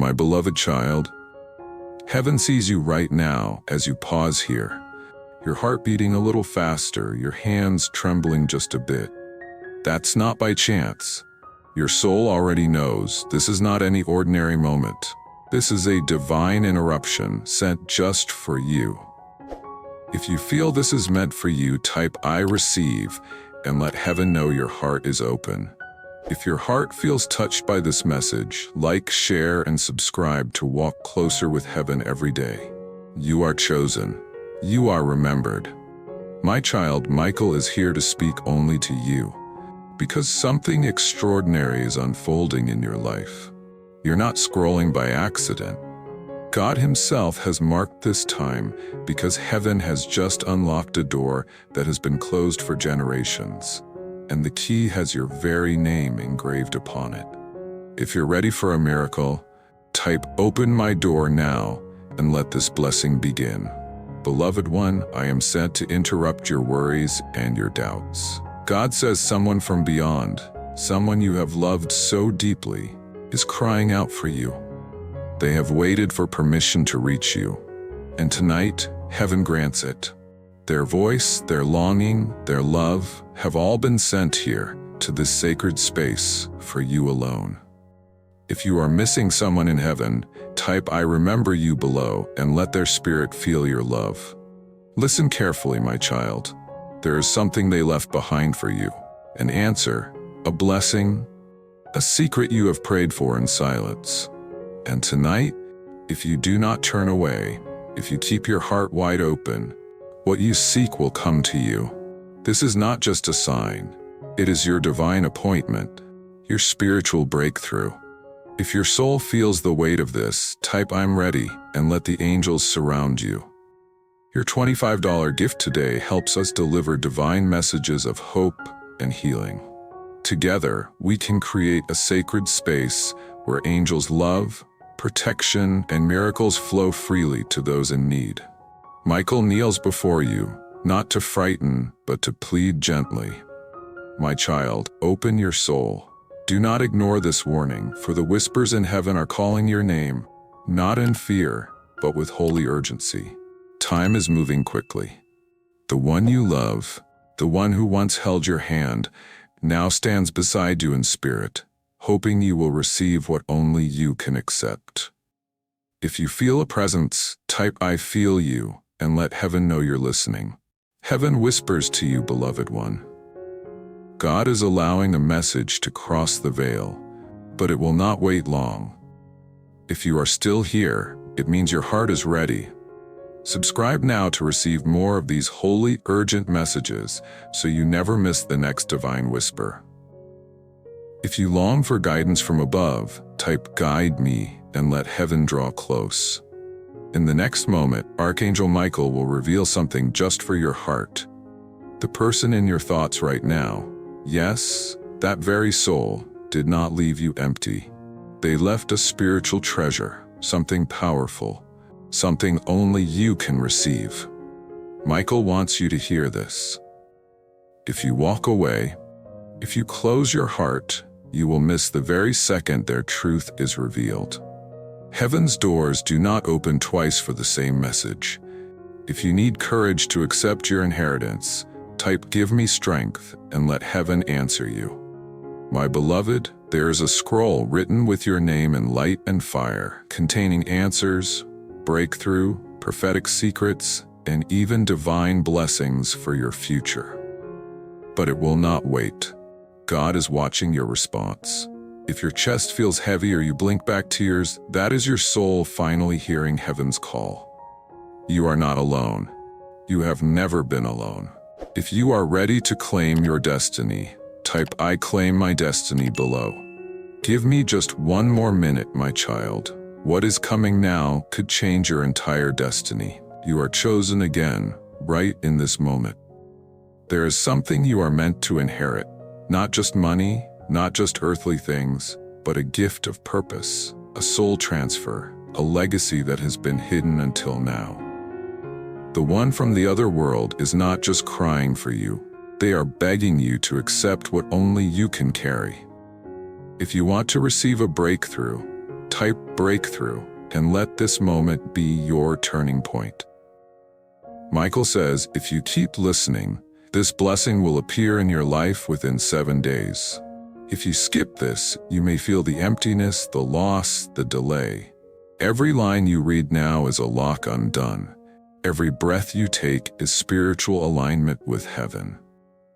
My beloved child, heaven sees you right now as you pause here, your heart beating a little faster, your hands trembling just a bit. That's not by chance. Your soul already knows this is not any ordinary moment. This is a divine interruption sent just for you. If you feel this is meant for you, type I receive and let heaven know your heart is open. If your heart feels touched by this message, like, share, and subscribe to walk closer with heaven every day. You are chosen. You are remembered. My child, Michael is here to speak only to you, because something extraordinary is unfolding in your life. You're not scrolling by accident. God Himself has marked this time because heaven has just unlocked a door that has been closed for generations, and the key has your very name engraved upon it. If you're ready for a miracle, type "Open my door now" and let this blessing begin. Beloved one, I am sent to interrupt your worries and your doubts. God says someone from beyond, someone you have loved so deeply, is crying out for you. They have waited for permission to reach you, and tonight, heaven grants it. Their voice, their longing, their love have all been sent here to this sacred space for you alone. If you are missing someone in heaven, type "I remember you" below and let their spirit feel your love. Listen carefully, my child. There is something they left behind for you. An answer, a blessing, a secret you have prayed for in silence. And tonight, if you do not turn away, if you keep your heart wide open, what you seek will come to you. This is not just a sign. It is your divine appointment, your spiritual breakthrough. If your soul feels the weight of this, type "I'm ready" and let the angels surround you. Your $25 gift today helps us deliver divine messages of hope and healing. Together, we can create a sacred space where angels' love, protection, and miracles flow freely to those in need. Michael kneels before you, not to frighten, but to plead gently. My child, open your soul. Do not ignore this warning, for the whispers in heaven are calling your name, not in fear, but with holy urgency. Time is moving quickly. The one you love, the one who once held your hand, now stands beside you in spirit, hoping you will receive what only you can accept. If you feel a presence, type "I feel you" and let heaven know you're listening. Heaven whispers to you, beloved one. God is allowing a message to cross the veil, but it will not wait long. If you are still here, it means your heart is ready. Subscribe now to receive more of these holy, urgent messages so you never miss the next divine whisper. If you long for guidance from above, type "Guide me" and let heaven draw close. In the next moment, Archangel Michael will reveal something just for your heart. The person in your thoughts right now, yes, that very soul, did not leave you empty. They left a spiritual treasure, something powerful, something only you can receive. Michael wants you to hear this. If you walk away, if you close your heart, you will miss the very second their truth is revealed. Heaven's doors do not open twice for the same message. If you need courage to accept your inheritance, type "Give me strength" and let heaven answer you. My beloved, there is a scroll written with your name in light and fire, containing answers, breakthrough, prophetic secrets, and even divine blessings for your future. But it will not wait. God is watching your response. If your chest feels heavy or you blink back tears, that is your soul finally hearing heaven's call. You are not alone. You have never been alone. If you are ready to claim your destiny, type "I claim my destiny" below. Give me just one more minute, my child. What is coming now could change your entire destiny. You are chosen again, right in this moment. There is something you are meant to inherit. Not just money, not just earthly things, but a gift of purpose, a soul transfer, a legacy that has been hidden until now. The one from the other world is not just crying for you. They are begging you to accept what only you can carry. If you want to receive a breakthrough, type breakthrough, and let this moment be your turning point. Michael says, if you keep listening, this blessing will appear in your life within 7 days. If you skip this, you may feel the emptiness, the loss, the delay. Every line you read now is a lock undone. Every breath you take is spiritual alignment with heaven.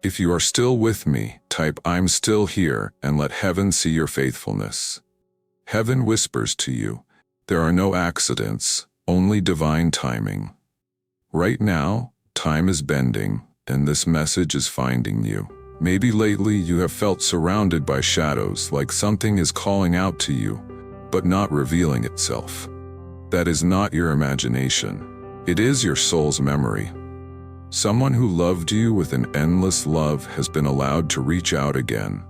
If you are still with me, type I'm still here and let heaven see your faithfulness. Heaven whispers to you, there are no accidents, only divine timing. Right now, time is bending, and this message is finding you. Maybe lately you have felt surrounded by shadows, like something is calling out to you, but not revealing itself. That is not your imagination. It is your soul's memory. Someone who loved you with an endless love has been allowed to reach out again,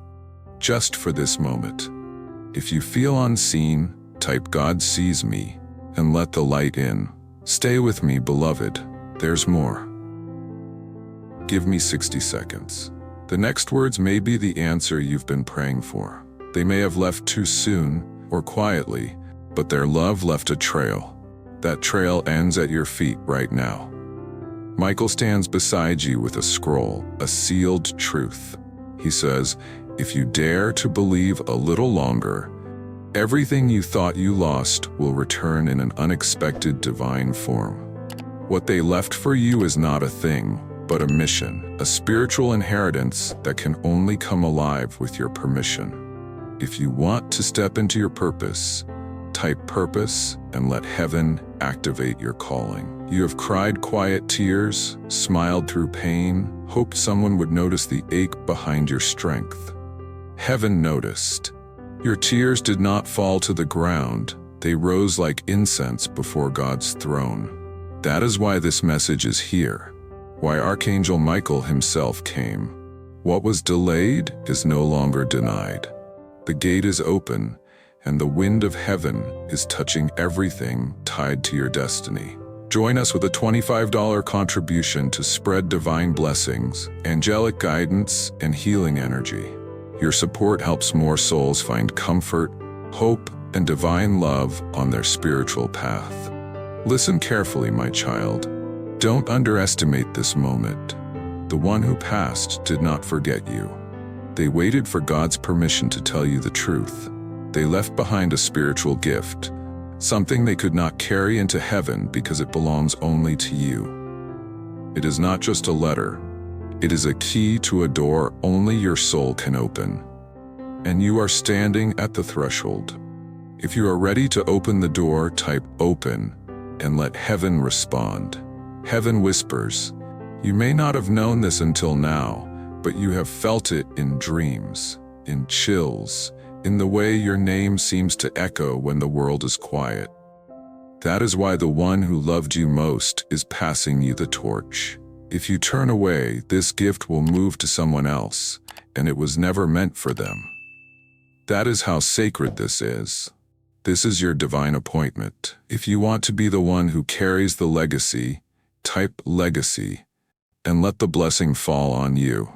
just for this moment. If you feel unseen, type God sees me, and let the light in. Stay with me, beloved. There's more. Give me 60 seconds. The next words may be the answer you've been praying for. They may have left too soon or quietly, but their love left a trail. That trail ends at your feet right now. Michael stands beside you with a scroll, a sealed truth. He says, if you dare to believe a little longer, everything you thought you lost will return in an unexpected divine form. What they left for you is not a thing, but a mission, a spiritual inheritance that can only come alive with your permission. If you want to step into your purpose, type purpose and let heaven activate your calling. You have cried quiet tears, smiled through pain, hoped someone would notice the ache behind your strength. Heaven noticed. Your tears did not fall to the ground. They rose like incense before God's throne. That is why this message is here, why Archangel Michael himself came. What was delayed is no longer denied. The gate is open, and the wind of heaven is touching everything tied to your destiny. Join us with a $25 contribution to spread divine blessings, angelic guidance, and healing energy. Your support helps more souls find comfort, hope, and divine love on their spiritual path. Listen carefully, my child. Don't underestimate this moment. The one who passed did not forget you. They waited for God's permission to tell you the truth. They left behind a spiritual gift, something they could not carry into heaven because it belongs only to you. It is not just a letter. It is a key to a door only your soul can open. And you are standing at the threshold. If you are ready to open the door, type open and let heaven respond. Heaven whispers. You may not have known this until now, but you have felt it in dreams, in chills, in the way your name seems to echo when the world is quiet. That is why the one who loved you most is passing you the torch. If you turn away, this gift will move to someone else, and it was never meant for them. That is how sacred this is. This is your divine appointment. If you want to be the one who carries the legacy, type legacy, and let the blessing fall on you.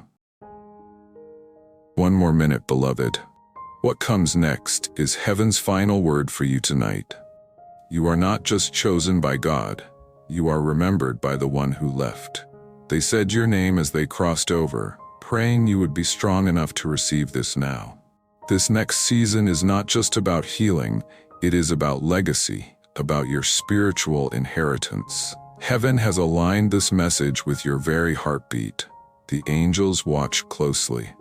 One more minute, beloved. What comes next is heaven's final word for you tonight. You are not just chosen by God, you are remembered by the one who left. They said your name as they crossed over, praying you would be strong enough to receive this now. This next season is not just about healing, it is about legacy, about your spiritual inheritance. Heaven has aligned this message with your very heartbeat. The angels watch closely.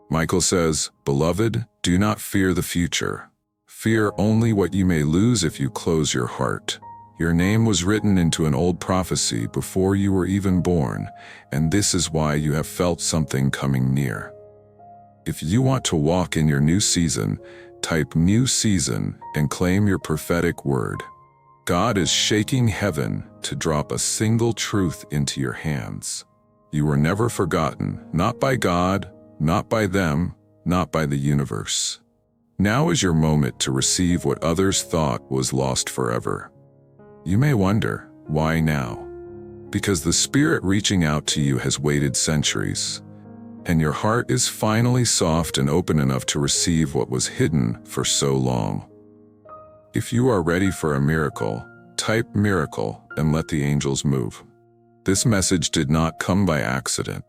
Michael says, beloved, do not fear the future. Fear only what you may lose if you close your heart. Your name was written into an old prophecy before you were even born, and this is why you have felt something coming near. If you want to walk in your new season, type new season and claim your prophetic word. God is shaking heaven to drop a single truth into your hands. You were never forgotten, not by God, not by them, not by the universe. Now is your moment to receive what others thought was lost forever. You may wonder, why now? Because the spirit reaching out to you has waited centuries, and your heart is finally soft and open enough to receive what was hidden for so long. If you are ready for a miracle, type miracle and let the angels move. This message did not come by accident.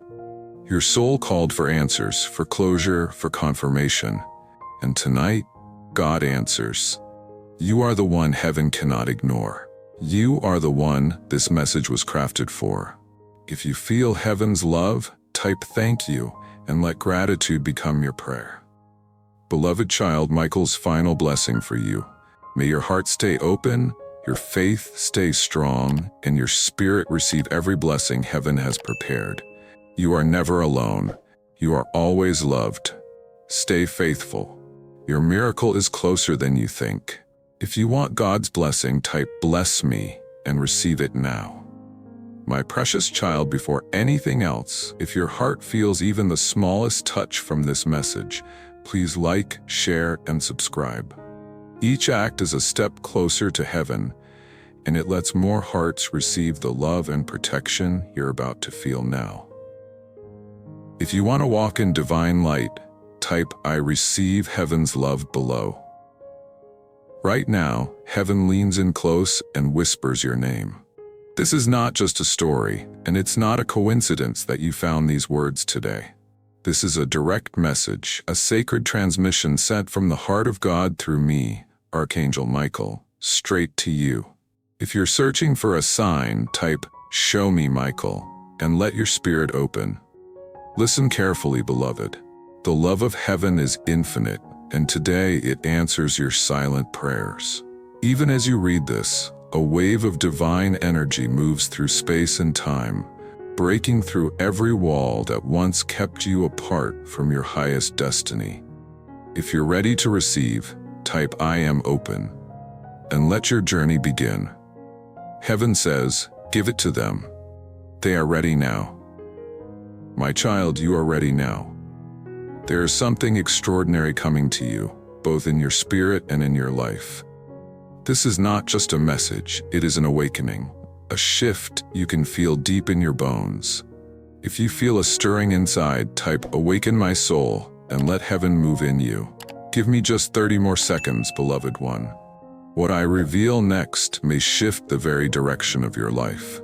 Your soul called for answers, for closure, for confirmation. And tonight, God answers. You are the one heaven cannot ignore. You are the one this message was crafted for. If you feel heaven's love, type thank you and let gratitude become your prayer. Beloved child, Michael's final blessing for you. May your heart stay open, your faith stay strong, and your spirit receive every blessing heaven has prepared. You are never alone. You are always loved. Stay faithful. Your miracle is closer than you think. If you want God's blessing, type bless me and receive it now. My precious child, before anything else, if your heart feels even the smallest touch from this message, please like, share, and subscribe. Each act is a step closer to heaven, and it lets more hearts receive the love and protection you're about to feel now. If you want to walk in divine light, type I receive heaven's love below. Right now, heaven leans in close and whispers your name. This is not just a story, and it's not a coincidence that you found these words today. This is a direct message, a sacred transmission sent from the heart of God through me, Archangel Michael, straight to you. If you're searching for a sign, type show me Michael, and let your spirit open. Listen carefully, beloved. The love of heaven is infinite, and today it answers your silent prayers. Even as you read this, a wave of divine energy moves through space and time, breaking through every wall that once kept you apart from your highest destiny. If you're ready to receive, type I am open, and let your journey begin. Heaven says, give it to them. They are ready now. My child, you are ready now. There is something extraordinary coming to you, both in your spirit and in your life. This is not just a message, it is an awakening, a shift you can feel deep in your bones. If you feel a stirring inside, type awaken my soul and let heaven move in you. Give me just 30 more seconds, beloved one. What I reveal next may shift the very direction of your life.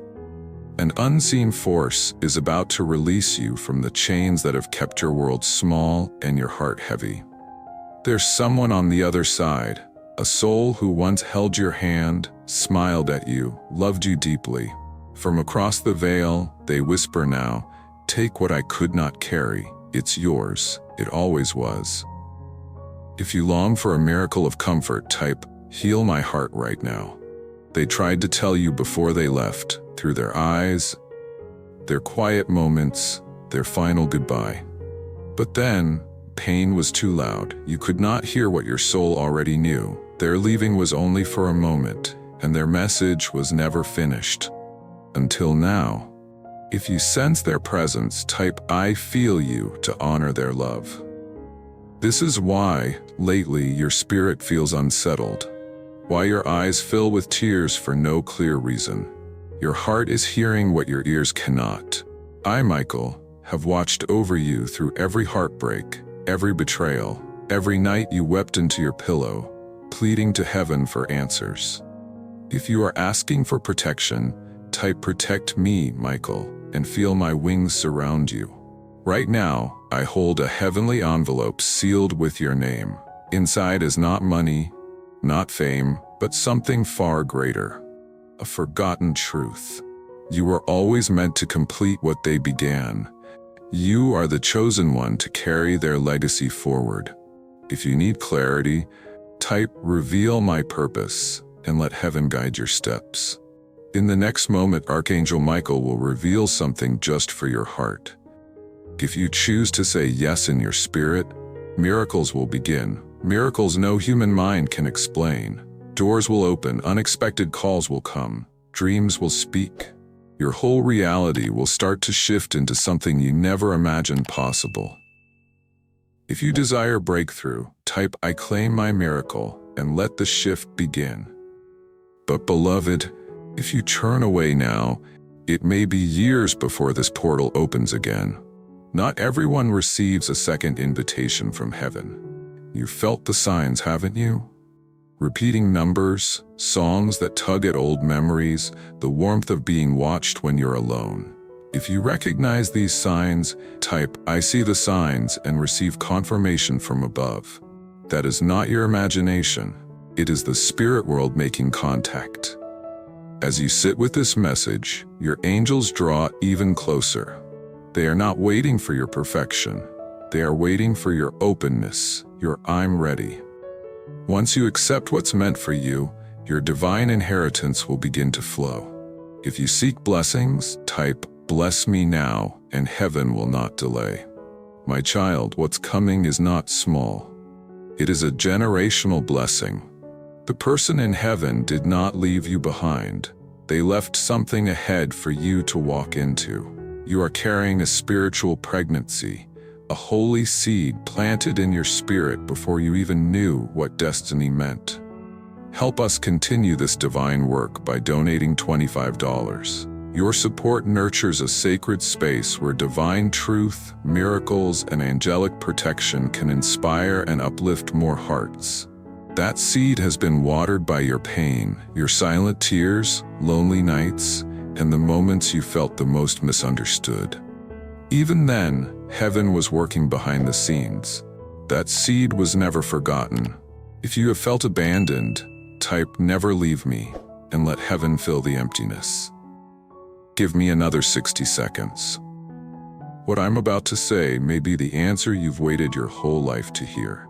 An unseen force is about to release you from the chains that have kept your world small and your heart heavy. There's someone on the other side, a soul who once held your hand, smiled at you, loved you deeply. From across the veil, they whisper now, take what I could not carry, it's yours, it always was. If you long for a miracle of comfort, type heal my heart right now. They tried to tell you before they left, through their eyes, their quiet moments, their final goodbye. But then, pain was too loud. You could not hear what your soul already knew. Their leaving was only for a moment, and their message was never finished. Until now. If you sense their presence, type I feel you to honor their love. This is why, lately, your spirit feels unsettled. Why your eyes fill with tears for no clear reason. Your heart is hearing what your ears cannot. I, Michael, have watched over you through every heartbreak, every betrayal, every night you wept into your pillow, pleading to heaven for answers. If you are asking for protection, type protect me, Michael, and feel my wings surround you. Right now, I hold a heavenly envelope sealed with your name. Inside is not money, not fame, but something far greater. A forgotten truth. You were always meant to complete what they began. You are the chosen one to carry their legacy forward. If you need clarity, type reveal my purpose and let heaven guide your steps. In the next moment, Archangel Michael will reveal something just for your heart. If you choose to say yes in your spirit, miracles will begin. Miracles no human mind can explain. Doors will open, unexpected calls will come, dreams will speak. Your whole reality will start to shift into something you never imagined possible. If you desire breakthrough, type I claim my miracle and let the shift begin. But beloved, if you turn away now, it may be years before this portal opens again. Not everyone receives a second invitation from heaven. You felt the signs, haven't you? Repeating numbers, songs that tug at old memories, the warmth of being watched when you're alone. If you recognize these signs, type, "I see the signs," and receive confirmation from above. That is not your imagination. It is the spirit world making contact. As you sit with this message, your angels draw even closer. They are not waiting for your perfection. They are waiting for your openness, your "I'm ready." Once you accept what's meant for you, your divine inheritance will begin to flow. If you seek blessings, type, "Bless me now, and heaven will not delay." My child, what's coming is not small. It is a generational blessing. The person in heaven did not leave you behind. They left something ahead for you to walk into. You are carrying a spiritual pregnancy, a holy seed planted in your spirit before you even knew what destiny meant. Help us continue this divine work by donating $25. Your support nurtures a sacred space where divine truth, miracles, and angelic protection can inspire and uplift more hearts. That seed has been watered by your pain, your silent tears, lonely nights, and the moments you felt the most misunderstood. Even then, heaven was working behind the scenes. That seed was never forgotten. If you have felt abandoned, type, "Never leave me," and let heaven fill the emptiness. Give me another 60 seconds. What I'm about to say may be the answer you've waited your whole life to hear.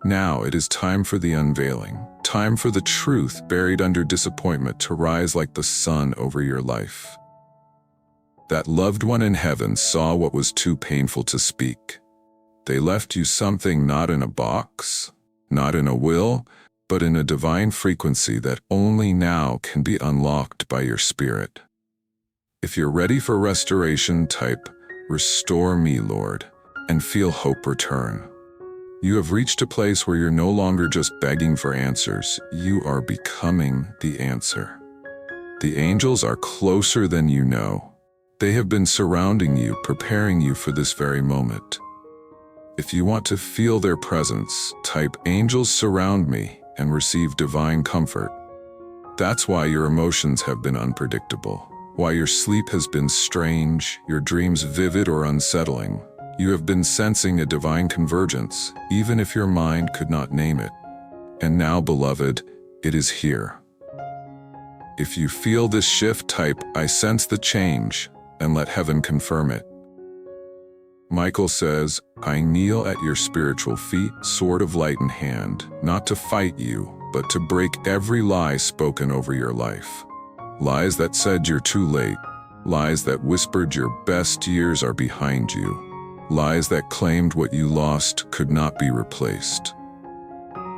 Now it is time for the unveiling, time for the truth buried under disappointment to rise like the sun over your life. That loved one in heaven saw what was too painful to speak. They left you something not in a box, not in a will, but in a divine frequency that only now can be unlocked by your spirit. If you're ready for restoration, type, "Restore me, Lord," and feel hope return. You have reached a place where you're no longer just begging for answers, you are becoming the answer. The angels are closer than you know. They have been surrounding you, preparing you for this very moment. If you want to feel their presence, type, "Angels surround me," and receive divine comfort. That's why your emotions have been unpredictable, why your sleep has been strange, your dreams vivid or unsettling. You have been sensing a divine convergence, even if your mind could not name it. And now, beloved, it is here. If you feel this shift, type, "I sense the change," and let heaven confirm it. Michael says, "I kneel at your spiritual feet, sword of light in hand, not to fight you, but to break every lie spoken over your life. Lies that said you're too late, lies that whispered your best years are behind you, lies that claimed what you lost could not be replaced."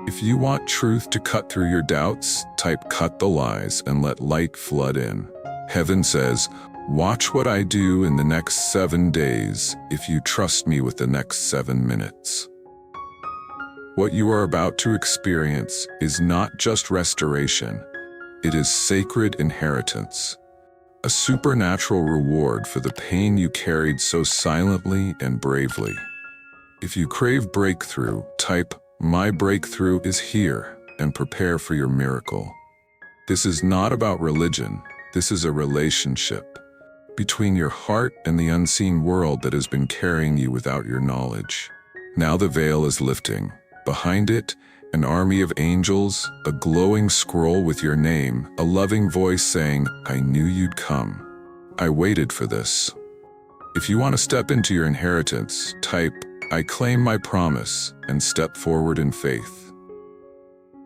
If you want truth to cut through your doubts, type, "Cut the lies and let light flood in." Heaven says, "Watch what I do in the next 7 days if you trust me with the next 7 minutes." What you are about to experience is not just restoration, it is sacred inheritance. A supernatural reward for the pain you carried so silently and bravely. If you crave breakthrough, type, "My breakthrough is here," and prepare for your miracle. This is not about religion, this is a relationship between your heart and the unseen world that has been carrying you without your knowledge. Now the veil is lifting. Behind it, an army of angels, a glowing scroll with your name, a loving voice saying, "I knew you'd come. I waited for this." If you want to step into your inheritance, type, "I claim my promise," and step forward in faith.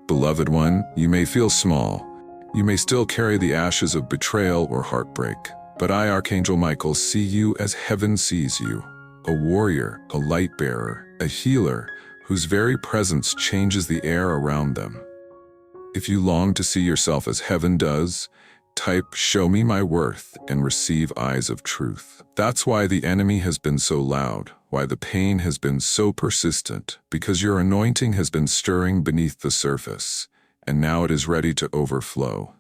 Beloved one, you may feel small. You may still carry the ashes of betrayal or heartbreak. But I, Archangel Michael, see you as heaven sees you. A warrior, a light bearer, a healer, whose very presence changes the air around them. If you long to see yourself as heaven does, type, "Show me my worth," and receive eyes of truth. That's why the enemy has been so loud, why the pain has been so persistent, because your anointing has been stirring beneath the surface, and now it is ready to overflow.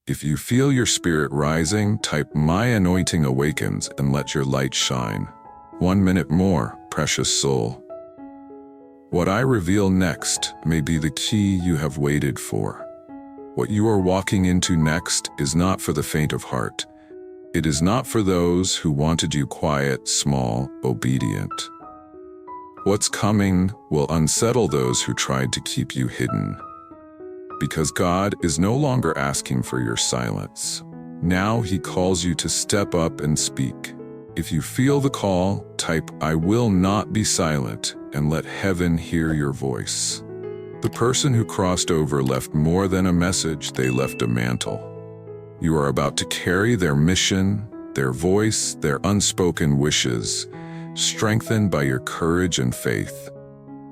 If you feel your spirit rising, type, "My anointing awakens," and let your light shine. 1 minute more, precious soul. What I reveal next may be the key you have waited for. What you are walking into next is not for the faint of heart. It is not for those who wanted you quiet, small, obedient. What's coming will unsettle those who tried to keep you hidden. Because God is no longer asking for your silence. Now He calls you to step up and speak. If you feel the call, type "I will not be silent" and let heaven hear your voice. The person who crossed over left more than a message, they left a mantle. You are about to carry their mission, their voice, their unspoken wishes, strengthened by your courage and faith.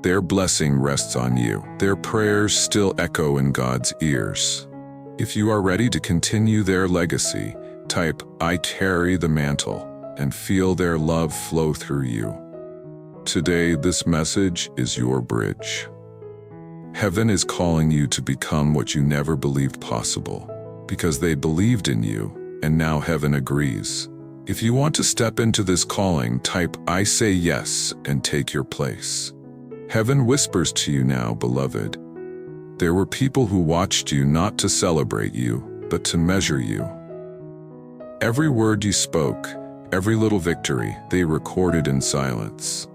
Their blessing rests on you. Their prayers still echo in God's ears. If you are ready to continue their legacy, type "I carry the mantle" and feel their love flow through you. Today, this message is your bridge. Heaven is calling you to become what you never believed possible, because they believed in you, and now heaven agrees. If you want to step into this calling, type "I say yes" and take your place. Heaven whispers to you now, beloved. There were people who watched you not to celebrate you, but to measure you. Every word you spoke, every little victory, they recorded in silence.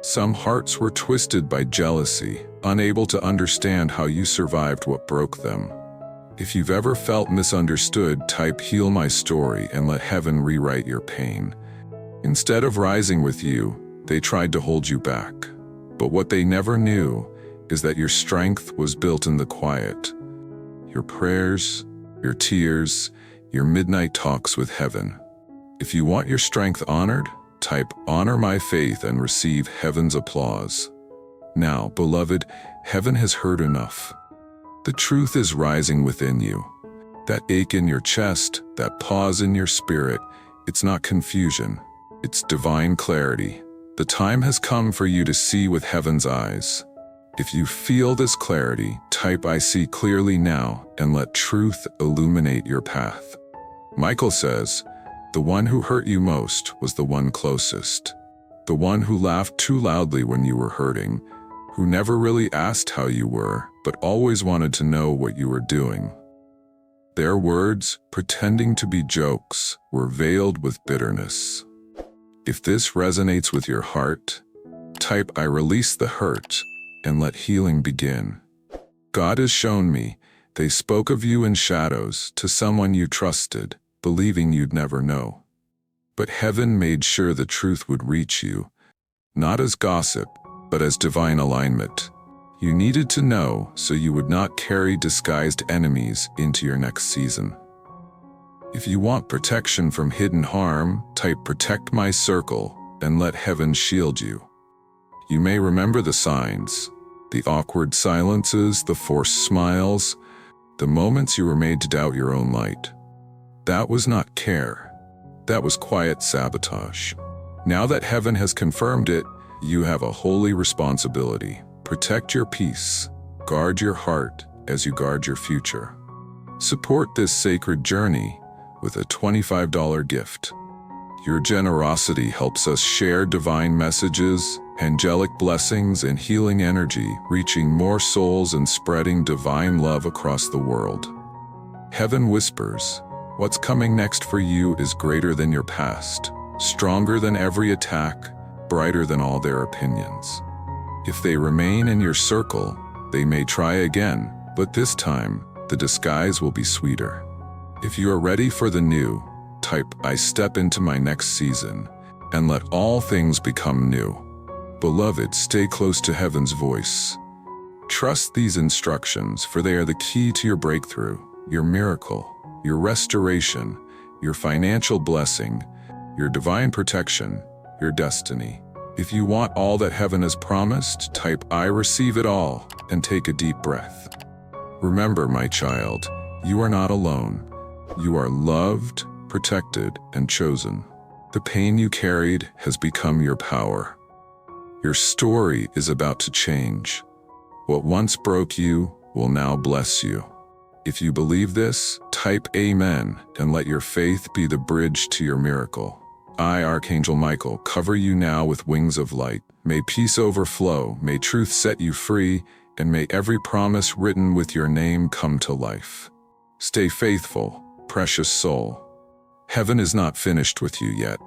Some hearts were twisted by jealousy, unable to understand how you survived what broke them. If you've ever felt misunderstood, type "Heal my story" and let heaven rewrite your pain. Instead of rising with you, they tried to hold you back. But what they never knew is that your strength was built in the quiet. Your prayers, your tears, your midnight talks with heaven. If you want your strength honored, type "Honor my faith" and receive heaven's applause. Now, beloved, heaven has heard enough. The truth is rising within you. That ache in your chest, that pause in your spirit, it's not confusion, it's divine clarity. The time has come for you to see with heaven's eyes. If you feel this clarity, type "I see clearly now" and let truth illuminate your path. Michael says, "The one who hurt you most was the one closest. The one who laughed too loudly when you were hurting, who never really asked how you were, but always wanted to know what you were doing." Their words, pretending to be jokes, were veiled with bitterness. If this resonates with your heart, type "I release the hurt" and let healing begin. God has shown me, they spoke of you in shadows to someone you trusted, believing you'd never know. But heaven made sure the truth would reach you, not as gossip, but as divine alignment. You needed to know so you would not carry disguised enemies into your next season. If you want protection from hidden harm, type "Protect my circle" and let heaven shield you. You may remember the signs, the awkward silences, the forced smiles, the moments you were made to doubt your own light. That was not care. That was quiet sabotage. Now that heaven has confirmed it, you have a holy responsibility. Protect your peace. Guard your heart as you guard your future. Support this sacred journey with a $25 gift. Your generosity helps us share divine messages, angelic blessings, and healing energy, reaching more souls and spreading divine love across the world. Heaven whispers, what's coming next for you is greater than your past, stronger than every attack, brighter than all their opinions. If they remain in your circle, they may try again, but this time, the disguise will be sweeter. If you are ready for the new, type "I step into my next season," and let all things become new. Beloved, stay close to heaven's voice. Trust these instructions, for they are the key to your breakthrough, your miracle, your restoration, your financial blessing, your divine protection, your destiny. If you want all that heaven has promised, type "I receive it all" and take a deep breath. Remember, my child, you are not alone. You are loved, protected, and chosen. The pain you carried has become your power. Your story is about to change. What once broke you will now bless you. If you believe this, type "Amen" and let your faith be the bridge to your miracle. I, Archangel Michael, cover you now with wings of light. May peace overflow, may truth set you free, and may every promise written with your name come to life. Stay faithful, precious soul. Heaven is not finished with you yet.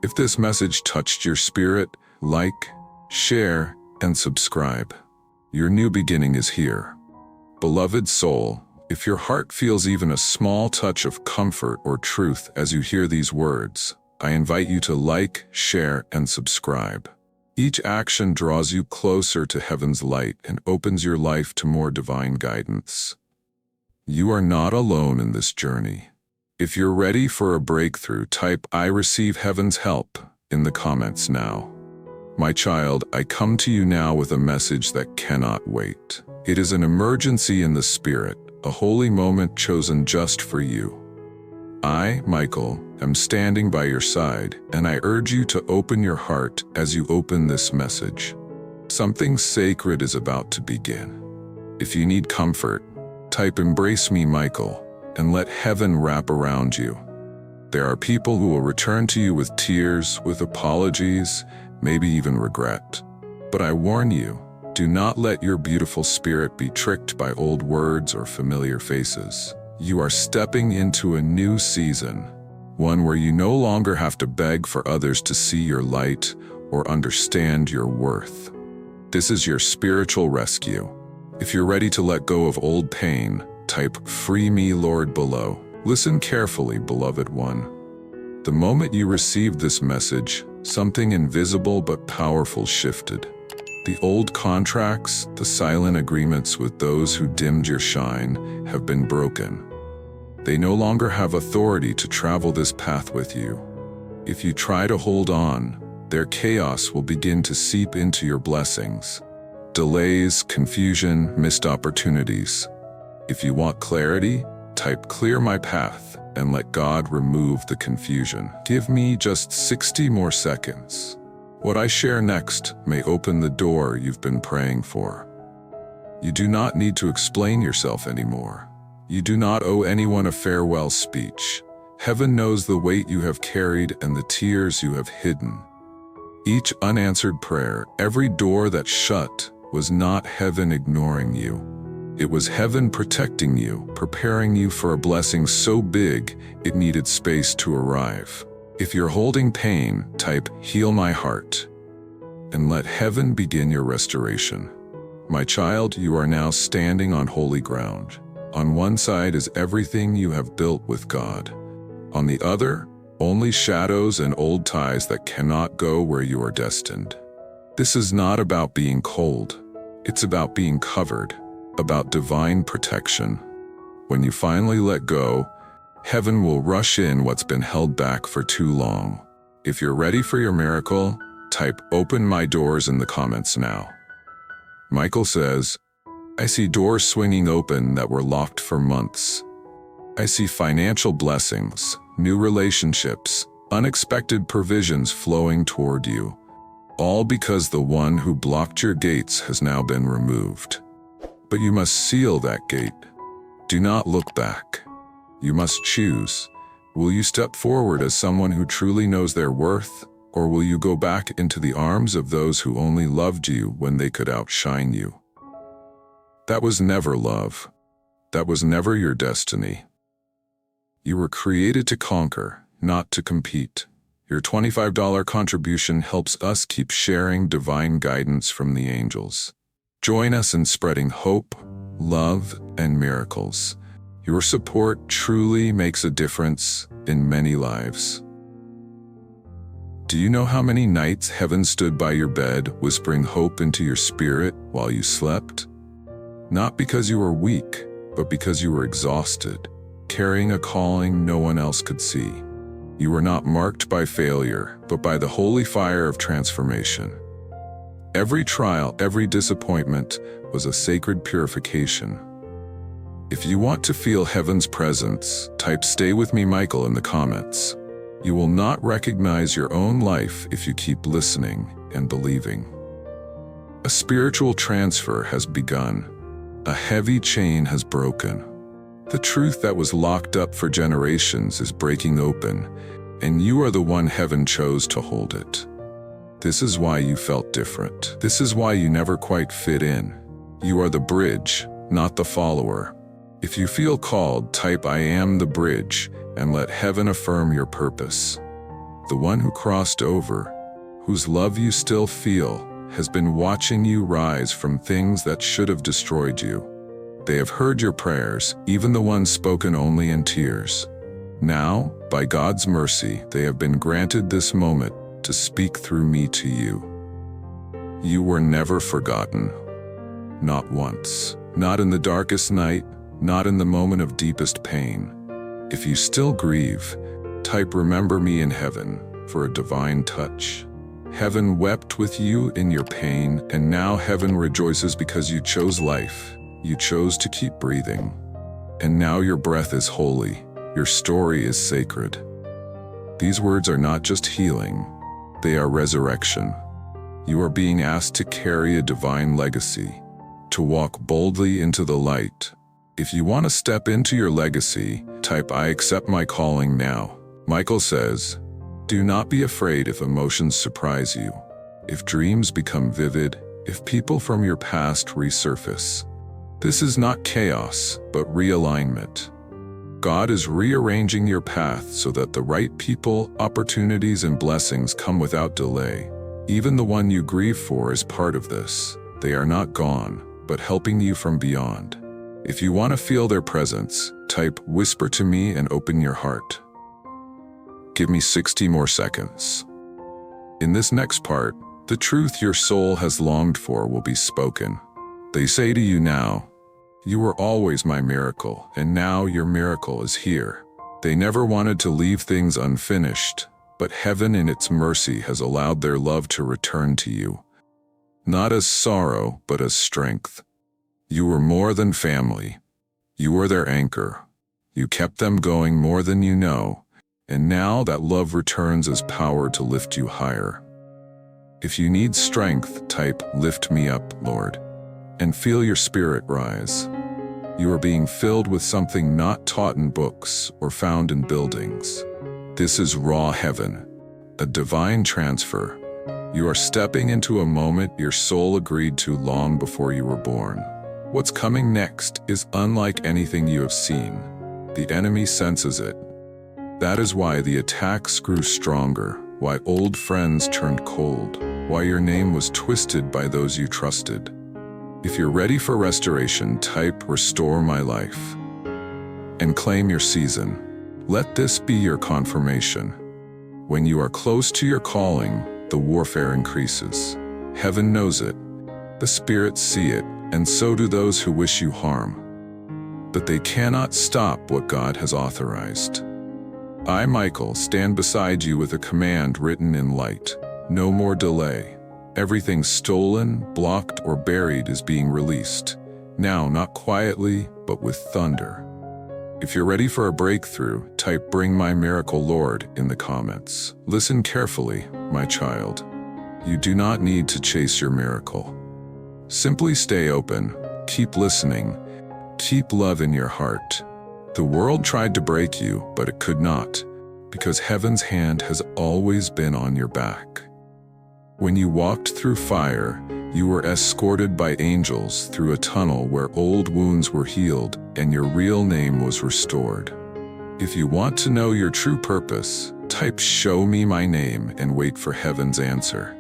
If this message touched your spirit, like, share, and subscribe. Your new beginning is here. Beloved soul, if your heart feels even a small touch of comfort or truth as you hear these words, I invite you to like, share, and subscribe. Each action draws you closer to heaven's light and opens your life to more divine guidance. You are not alone in this journey. If you're ready for a breakthrough, type "I receive heaven's help" in the comments now. My child, I come to you now with a message that cannot wait. It is an emergency in the spirit, a holy moment chosen just for you. I, Michael, am standing by your side, and I urge you to open your heart as you open this message. Something sacred is about to begin. If you need comfort, type "Embrace me, Michael," and let heaven wrap around you. There are people who will return to you with tears, with apologies, maybe even regret. But I warn you, do not let your beautiful spirit be tricked by old words or familiar faces. You are stepping into a new season, one where you no longer have to beg for others to see your light or understand your worth. This is your spiritual rescue. If you're ready to let go of old pain, type "Free me, Lord" below. Listen carefully, beloved one. The moment you received this message, something invisible but powerful shifted. The old contracts, the silent agreements with those who dimmed your shine, have been broken. They no longer have authority to travel this path with you. If you try to hold on, their chaos will begin to seep into your blessings. Delays, confusion, missed opportunities. If you want clarity, type "Clear my path" and let God remove the confusion. Give me just 60 more seconds. What I share next may open the door you've been praying for. You do not need to explain yourself anymore. You do not owe anyone a farewell speech. Heaven knows the weight you have carried and the tears you have hidden. Each unanswered prayer, every door that shut, was not heaven ignoring you. It was heaven protecting you, preparing you for a blessing so big it needed space to arrive. If you're holding pain, type "Heal my heart" and let heaven begin your restoration. My child, you are now standing on holy ground. On one side is everything you have built with God. On the other, only shadows and old ties that cannot go where you are destined. This is not about being cold. It's about being covered, about divine protection. When you finally let go, heaven will rush in what's been held back for too long. If you're ready for your miracle, type "Open my doors" in the comments now. Michael says, I see doors swinging open that were locked for months. I see financial blessings, new relationships, unexpected provisions flowing toward you, all because the one who blocked your gates has now been removed. But you must seal that gate. Do not look back. You must choose. Will you step forward as someone who truly knows their worth, or will you go back into the arms of those who only loved you when they could outshine you? That was never love. That was never your destiny. You were created to conquer, not to compete. Your $25 contribution helps us keep sharing divine guidance from the angels. Join us in spreading hope, love, and miracles. Your support truly makes a difference in many lives. Do you know how many nights heaven stood by your bed, whispering hope into your spirit while you slept? Not because you were weak, but because you were exhausted, carrying a calling no one else could see. You were not marked by failure, but by the holy fire of transformation. Every trial, every disappointment was a sacred purification. If you want to feel heaven's presence, type "Stay with me, Michael" in the comments. You will not recognize your own life if you keep listening and believing. A spiritual transfer has begun. A heavy chain has broken. The truth that was locked up for generations is breaking open, and you are the one heaven chose to hold it. This is why you felt different. This is why you never quite fit in. You are the bridge, not the follower. If you feel called, type "I am the bridge" and let heaven affirm your purpose. The one who crossed over, whose love you still feel, has been watching you rise from things that should have destroyed you. They have heard your prayers, even the ones spoken only in tears. Now, by God's mercy, they have been granted this moment to speak through me to you. You were never forgotten. Not once. Not in the darkest night, not in the moment of deepest pain. If you still grieve, type "Remember me in heaven" for a divine touch. Heaven wept with you in your pain, and now heaven rejoices because you chose life. You chose to keep breathing. And now your breath is holy. Your story is sacred. These words are not just healing, they are resurrection. You are being asked to carry a divine legacy, to walk boldly into the light. If you want to step into your legacy, type "I accept my calling now." Michael says, do not be afraid if emotions surprise you, if dreams become vivid, if people from your past resurface. This is not chaos, but realignment. God is rearranging your path so that the right people, opportunities, and blessings come without delay. Even the one you grieve for is part of this. They are not gone, but helping you from beyond. If you want to feel their presence, type "Whisper to me" and open your heart. Give me 60 more seconds. In this next part, the truth your soul has longed for will be spoken. They say to you now, "You were always my miracle, and now your miracle is here." They never wanted to leave things unfinished, but heaven in its mercy has allowed their love to return to you. Not as sorrow, but as strength. You were more than family. You were their anchor. You kept them going more than you know, and now that love returns as power to lift you higher. If you need strength, type "Lift me up, Lord," and feel your spirit rise. You are being filled with something not taught in books or found in buildings. This is raw heaven, a divine transfer. You are stepping into a moment your soul agreed to long before you were born. What's coming next is unlike anything you have seen. The enemy senses it. That is why the attacks grew stronger, why old friends turned cold, why your name was twisted by those you trusted. If you're ready for restoration, type "Restore my life" and claim your season. Let this be your confirmation. When you are close to your calling, the warfare increases. Heaven knows it. The spirits see it, and so do those who wish you harm. But they cannot stop what God has authorized. I, Michael, stand beside you with a command written in light. No more delay. Everything stolen, blocked, or buried is being released. Now, not quietly, but with thunder. If you're ready for a breakthrough, type "Bring my miracle, Lord" in the comments. Listen carefully, my child. You do not need to chase your miracle. Simply stay open, keep listening, keep love in your heart. The world tried to break you, but it could not, because heaven's hand has always been on your back. When you walked through fire, you were escorted by angels through a tunnel where old wounds were healed and your real name was restored. If you want to know your true purpose, type "Show me my name" and wait for heaven's answer.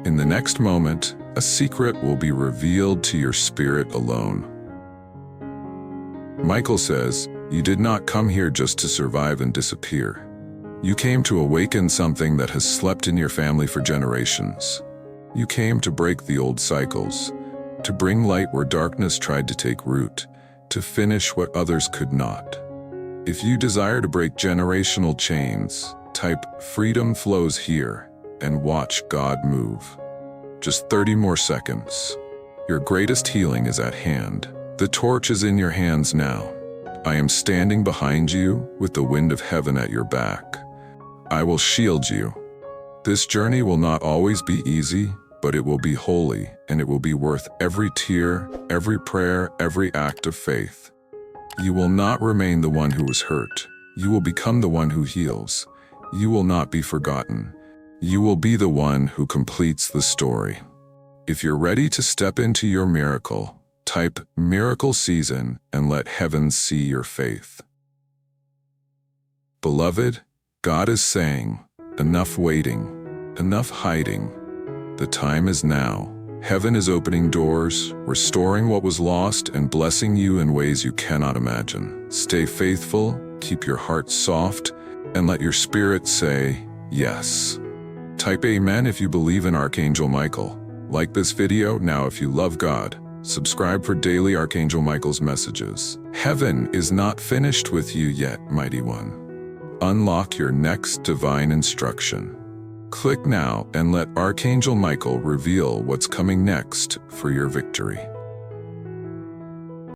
In the next moment, a secret will be revealed to your spirit alone. Michael says, you did not come here just to survive and disappear. You came to awaken something that has slept in your family for generations. You came to break the old cycles, to bring light where darkness tried to take root, to finish what others could not. If you desire to break generational chains, type "Freedom flows here" and watch God move. Just 30 more seconds. Your greatest healing is at hand. The torch is in your hands now. I am standing behind you with the wind of heaven at your back. I will shield you. This journey will not always be easy, but it will be holy, and it will be worth every tear, every prayer, every act of faith. You will not remain the one who was hurt. You will become the one who heals. You will not be forgotten. You will be the one who completes the story. If you're ready to step into your miracle, type "miracle season" and let heaven see your faith. Beloved, God is saying, enough waiting, enough hiding. The time is now. Heaven is opening doors, restoring what was lost, and blessing you in ways you cannot imagine. Stay faithful, keep your heart soft, and let your spirit say, yes. Type amen if you believe in Archangel Michael. Like this video now if you love God. Subscribe for daily Archangel Michael's messages. Heaven is not finished with you yet, mighty one. Unlock your next divine instruction. Click now and let Archangel Michael reveal what's coming next for your victory.